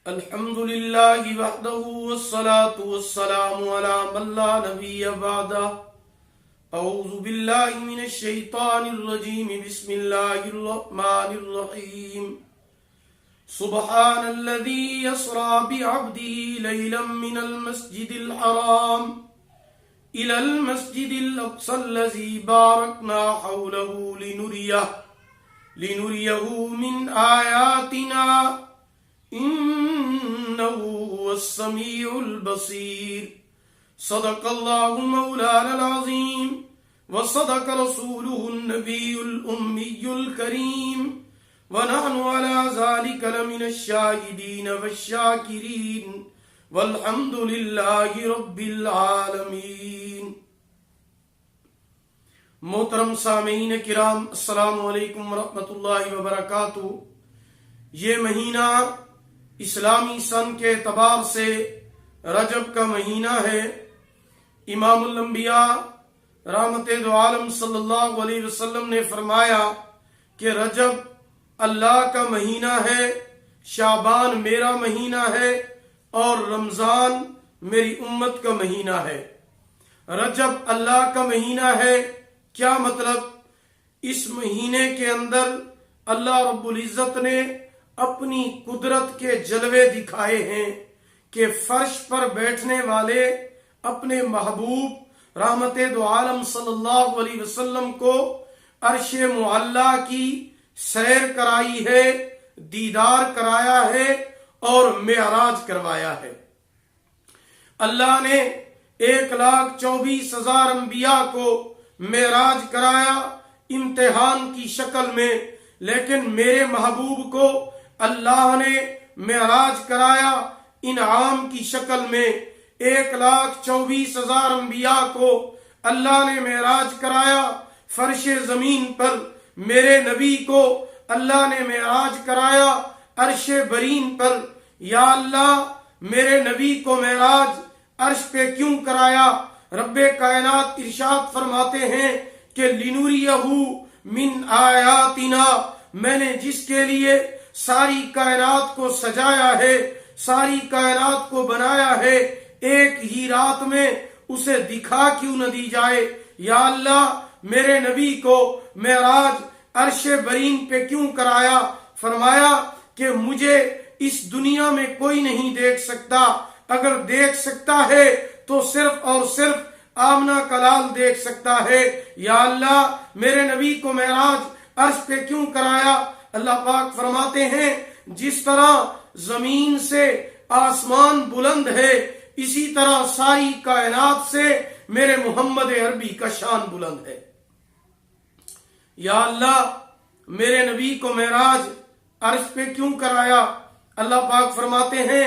الحمد لله وحده والصلاة والسلام على من لا نبي بعده أعوذ بالله من الشيطان الرجيم بسم الله الرحمن الرحيم سبحان الذي يسرى بعبده ليلا من المسجد الحرام إلى المسجد الأقصى الذي باركنا حوله لنريه من آياتنا إنه هو السميع البصير صدق الله مولانا العظيم وصدق رسوله النبي الأمي الكريم ونحن على ذلك لمن الشاهدين والشاكرين والحمد لله رب العالمين. محترم سامعین کرام، السلام علیکم ورحمۃ اللہ وبرکاتہ. یہ مہینہ اسلامی سن کے اعتبار سے رجب کا مہینہ ہے. امام الانبیاء رحمت دو عالم صلی اللہ علیہ وسلم نے فرمایا کہ رجب اللہ کا مہینہ ہے، شعبان میرا مہینہ ہے اور رمضان میری امت کا مہینہ ہے. رجب اللہ کا مہینہ ہے، کیا مطلب؟ اس مہینے کے اندر اللہ رب العزت نے اپنی قدرت کے جلوے دکھائے ہیں کہ فرش پر بیٹھنے والے اپنے محبوب رحمت دو عالم صلی اللہ علیہ وسلم کو عرش معلیٰ کی سیر کرائی ہے، دیدار کرایا ہے اور معراج کروایا ہے. اللہ نے 1,24,000 انبیاء کو معراج کرایا امتحان کی شکل میں، لیکن میرے محبوب کو اللہ نے معراج کرایا انعام کی شکل میں. 1,24,000 انبیاء کو اللہ نے معراج کرایا فرش زمین پر. میرے نبی کو اللہ نے معراج کرایا عرش برین پر. یا اللہ، میرے نبی کو معراج عرش پہ کیوں کرایا؟ رب کائنات ارشاد فرماتے ہیں کہ لِنُرِيَهُ مِنْ آیاتنا، میں نے جس کے لیے ساری کائنات کو سجایا ہے، ساری کائنات کو بنایا ہے، ایک ہی رات میں اسے دکھا کیوں نہ دی جائے؟ یا اللہ، میرے نبی کو معراج عرش برین پہ کیوں کرایا؟ فرمایا کہ مجھے اس دنیا میں کوئی نہیں دیکھ سکتا، اگر دیکھ سکتا ہے تو صرف اور صرف آمنہ کا لال دیکھ سکتا ہے. یا اللہ، میرے نبی کو معراج عرش پہ کیوں کرایا؟ اللہ پاک فرماتے ہیں جس طرح زمین سے آسمان بلند ہے، اسی طرح ساری کائنات سے میرے محمد عربی کا شان بلند ہے. یا اللہ، میرے نبی کو معراج عرش پہ کیوں کرایا؟ اللہ پاک فرماتے ہیں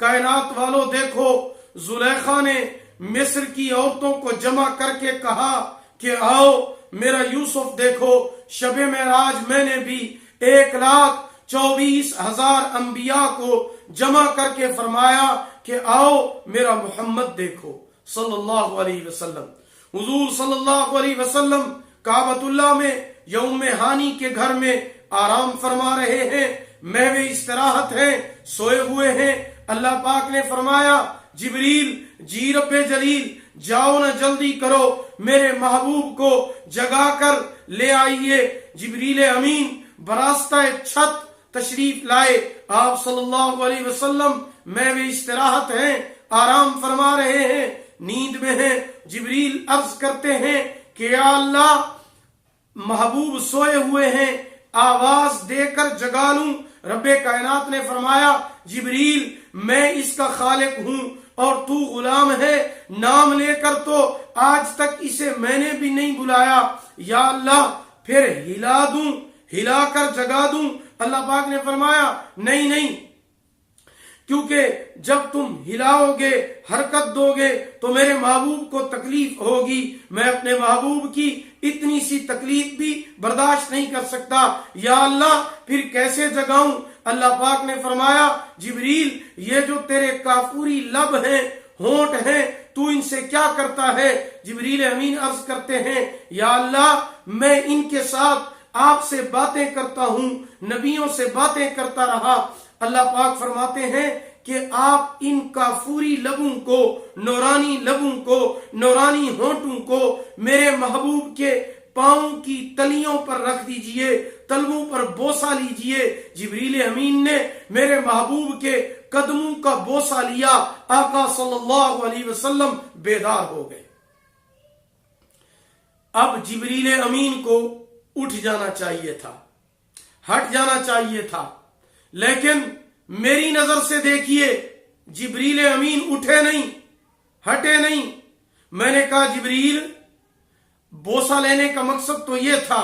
کائنات والوں دیکھو، زلیخا نے مصر کی عورتوں کو جمع کر کے کہا کہ آؤ میرا یوسف دیکھو. شب معراج میں نے بھی 1,24,000 انبیاء کو جمع کر کے فرمایا کہ آؤ میرا محمد دیکھو صلی اللہ علیہ وسلم. حضور صلی اللہ علیہ وسلم کعبۃ اللہ میں یوم ہانی کے گھر میں آرام فرما رہے ہیں، محو استراحت ہیں، سوئے ہوئے ہیں. اللہ پاک نے فرمایا جبریل جی رب جلیل، جاؤ نہ جلدی کرو، میرے محبوب کو جگا کر لے آئیے. جبریل امین براستہ چھت تشریف لائے. آپ صلی اللہ علیہ وسلم محو استراحت ہیں، آرام فرما رہے ہیں، نیند میں ہیں. جبریل عرض کرتے ہیں کہ یا اللہ، محبوب سوئے ہوئے ہیں، آواز دے کر جگا لوں؟ رب کائنات نے فرمایا جبریل، میں اس کا خالق ہوں اور تو غلام ہے، نام لے کر تو آج تک اسے میں نے بھی نہیں بلایا. یا اللہ، پھر ہلا دوں، ہلا کر جگا دوں؟ اللہ پاک نے فرمایا نہیں، کیونکہ جب تم ہلاؤ گے، حرکت دو گے تو میرے محبوب کو تکلیف ہوگی. میں اپنے محبوب کی اتنی سی تکلیف بھی برداشت نہیں کر سکتا. یا اللہ، پھر کیسے جگاؤں؟ اللہ پاک نے فرمایا جبریل، یہ جو تیرے کافوری لب ہیں، ہونٹ ہیں، تو ان سے کیا کرتا ہے؟ جبریل امین عرض کرتے ہیں یا اللہ، میں ان کے ساتھ آپ سے باتیں کرتا ہوں، نبیوں سے باتیں کرتا رہا. اللہ پاک فرماتے ہیں کہ آپ ان کافوری لبوں کو، نورانی لبوں کو، نورانی ہونٹوں کو میرے محبوب کے پاؤں کی تلیوں پر رکھ دیجئے، تلووں پر بوسہ لیجئے۔ جبریل امین نے میرے محبوب کے قدموں کا بوسہ لیا، آقا صلی اللہ علیہ وسلم بیدار ہو گئے۔ اب جبریل امین کو اٹھ جانا چاہیے تھا، ہٹ جانا چاہیے تھا، لیکن میری نظر سے دیکھیے جبریل امین اٹھے نہیں، ہٹے نہیں۔ میں نے کہا جبریل، بوسہ لینے کا مقصد تو یہ تھا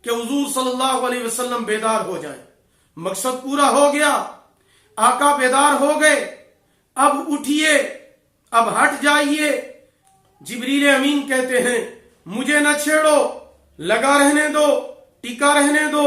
کہ حضور صلی اللہ علیہ وسلم بیدار ہو جائیں، مقصد پورا ہو گیا، آقا بیدار ہو گئے، اب اٹھیے، اب ہٹ جائیے۔ جبریل امین کہتے ہیں مجھے نہ چھیڑو، لگا رہنے دو، ٹکا رہنے دو،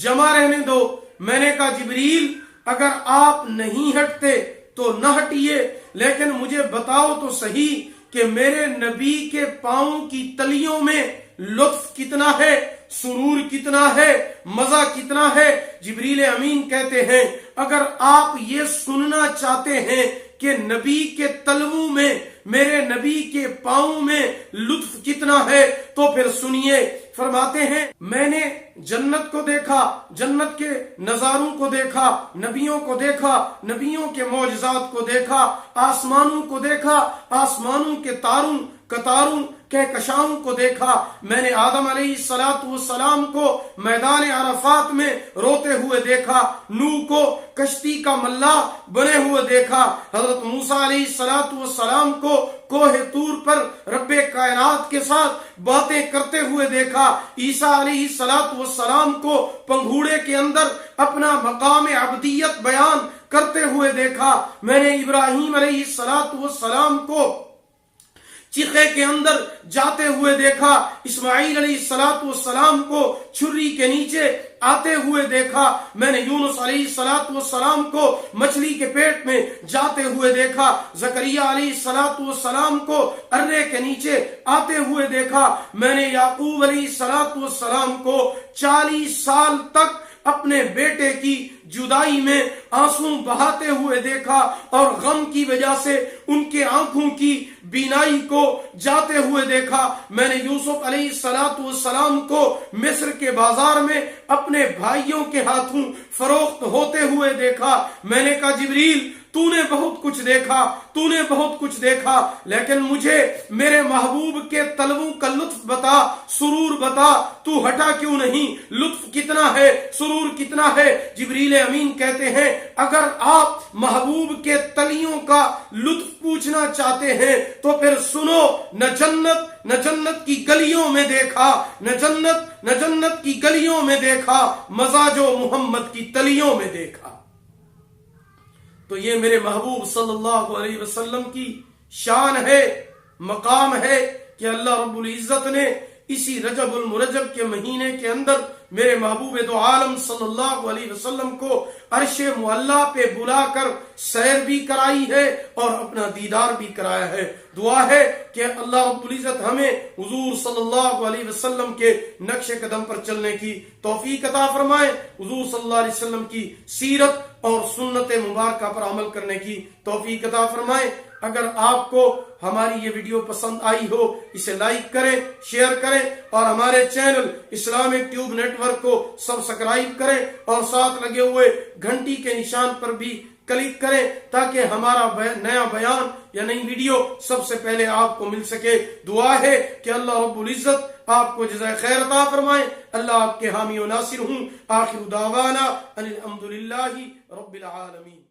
جمع رہنے دو۔ میں نے کہا جبریل، اگر آپ نہیں ہٹتے تو نہ ہٹیے، لیکن مجھے بتاؤ تو صحیح کہ میرے نبی کے پاؤں کی تلیوں میں لطف کتنا ہے، سرور کتنا ہے، مزہ کتنا ہے۔ جبریل امین کہتے ہیں اگر آپ یہ سننا چاہتے ہیں کہ نبی کے تلووں میں، میرے نبی کے پاؤں میں لطف کتنا ہے تو پھر سنیے۔ فرماتے ہیں میں نے جنت کو دیکھا، جنت کے نظاروں کو دیکھا، نبیوں کو دیکھا، نبیوں کے معجزات کو دیکھا، آسمانوں کو دیکھا، آسمانوں کے تاروں، قطاروں، کہکشاؤں کو دیکھا۔ میں نے آدم علیہ السلام کو میدان عرفات میں روتے ہوئے دیکھا، نوح کو کشتی کا ملاح بنے ہوئے دیکھا، حضرت موسیٰ علیہ السلام کو کوہ طور پر رب کائنات کے ساتھ باتیں کرتے ہوئے دیکھا، عیسیٰ علیہ السلام کو پنگھوڑے کے اندر اپنا مقام عبدیت بیان کرتے ہوئے دیکھا۔ میں نے ابراہیم علیہ السلام کو چیخے کے اندر جاتے ہوئے دیکھا، اسماعیل علیہ السلام کو چھری کے نیچے آتے ہوئے دیکھا۔ میں نے یونس علیہ السلام کو مچھلی کے پیٹ میں جاتے ہوئے دیکھا، زکریا علیہ السلام کو ارے کے نیچے آتے ہوئے دیکھا۔ میں نے یعقوب علیہ السلام کو 40 سال تک اپنے بیٹے کی جدائی میں آنسو بہاتے ہوئے دیکھا، اور غم کی وجہ سے ان کے آنکھوں کی بینائی کو جاتے ہوئے دیکھا۔ میں نے یوسف علیہ السلام کو مصر کے بازار میں اپنے بھائیوں کے ہاتھوں فروخت ہوتے ہوئے دیکھا۔ میں نے کہا جبریل، تو نے بہت کچھ دیکھا، تو نے بہت کچھ دیکھا، لیکن مجھے میرے محبوب کے تلووں کا لطف بتا، سرور بتا، تو ہٹا کیوں نہیں؟ لطف کتنا ہے، سرور کتنا ہے؟ جبریل امین کہتے ہیں اگر آپ محبوب کے تلیوں کا لطف پوچھنا چاہتے ہیں تو پھر سنو، نہ جنت کی گلیوں میں دیکھا، نہ جنت کی گلیوں میں دیکھا، مزہ جو محمد کی تلیوں میں دیکھا۔ تو یہ میرے محبوب صلی اللہ علیہ وسلم کی شان ہے، مقام ہے کہ اللہ رب العزت نے اسی رجب المرجب کے مہینے کے اندر میرے محبوب دو عالم صلی اللہ علیہ وسلم کو عرش معلیٰ پہ بلا کر سیر بھی کرائی ہے اور اپنا دیدار بھی کرایا ہے۔ دعا ہے کہ اللہ رب العزت ہمیں حضور صلی اللہ علیہ وسلم کے نقش قدم پر چلنے کی توفیق عطا فرمائے، حضور صلی اللہ علیہ وسلم کی سیرت اور سنت مبارکہ پر عمل کرنے کی توفیق عطا فرمائے۔ اگر آپ کو ہماری یہ ویڈیو پسند آئی ہو اسے لائک کریں، شیئر کریں، اور ہمارے channel Islamic tube network کو سبسکرائب کریں، اور ساتھ لگے ہوئے گھنٹی کے نشان پر بھی کلک کریں تاکہ ہمارا نیا بیان یا نئی ویڈیو سب سے پہلے آپ کو مل سکے۔ دعا ہے کہ اللہ رب العزت آپ کو جزائے خیر عطا فرمائے۔ اللہ آپ کے حامی و ناصر ہوں۔ آخر دعوانا ان الحمدللہ رب العالمین۔